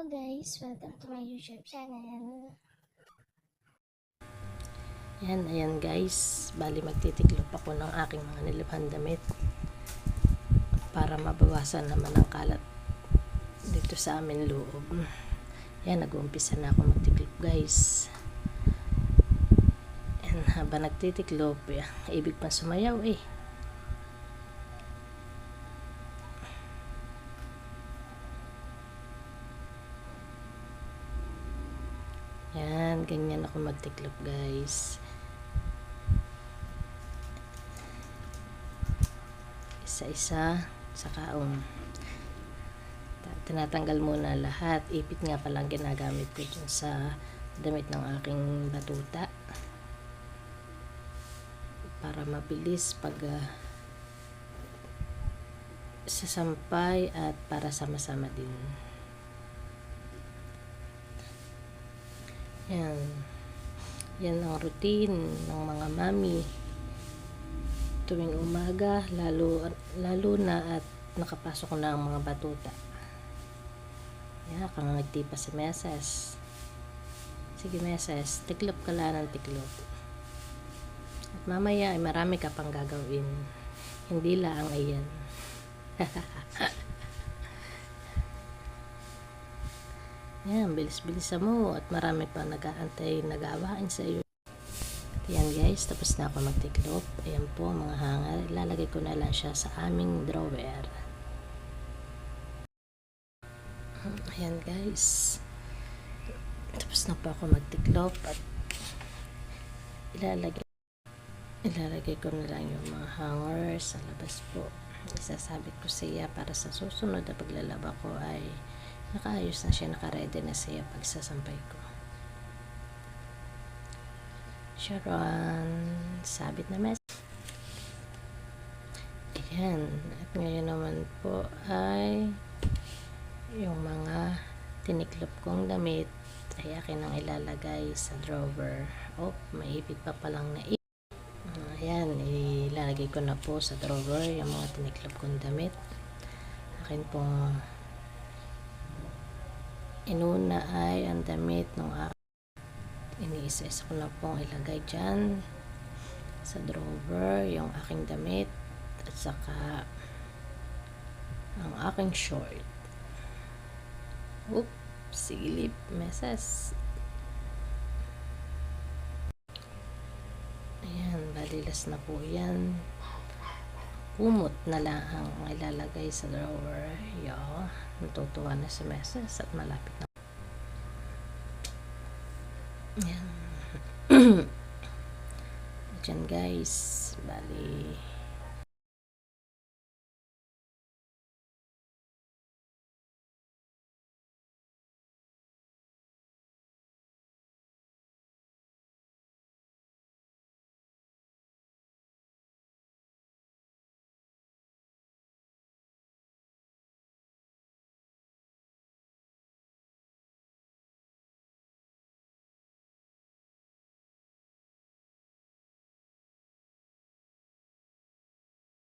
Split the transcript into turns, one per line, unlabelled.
Hello guys, welcome to my YouTube channel.
Ayan guys, bali magtitiklop ako ng aking mga nilabhan damit para mabawasan naman ang kalat dito sa amin loob. Ayan, nag-uumpisa na ako magtiklop guys. Ayan, habang nagtitiklop, ibig pa sumayaw eh. Yan, ganyan ako magtiklop guys. Isa-isa sa kaong. Tinatanggal muna lahat. Ipit nga palang ginagamit ko dyan sa damit ng aking batuta. Para mabilis pag sasampay at para sama-sama din. Yan ang routine ng mga mami tuwing umaga, lalo na at nakapasok na ang mga batuta. Kangangiti pa si Meses. Sige Meses, tiklop ka lang ng tiklop. At mamaya ay marami ka pang gagawin. Hindi lang ayan. Yan, bilis-bilis mo at marami pa nag-aantay, nag-aawain sa iyo. At yan guys, tapos na ako magtiklop. Ayan po mga hanger, ilalagay ko na lang siya sa aming drawer. Ayan guys, tapos na po ako magtiklop at ilalagay ko na lang yung mga hangers sa labas po. Isasabit ko siya para sa susunod na paglalaba ko ay nakaayos na siya, naka-ready na siya pag sasampay ko. Sharon, sabit na mes. Ayan, at ngayon naman po ay yung mga tiniklop kong damit ay akin ang ilalagay sa drawer. Maipit pa palang na ayan, ilalagay ko na po sa drawer yung mga tiniklop kong damit. Akin po inuna ay ang damit ng iniisa-isa ko na pong ilagay dyan sa drawer yung aking damit at saka ang aking short. Silip, Meses. Ayan, balilas na po yan. Kumot na lang ang ilalagay sa drawer. Natutuwa na si Meses at malapit na. Ayan. Diyan guys, bali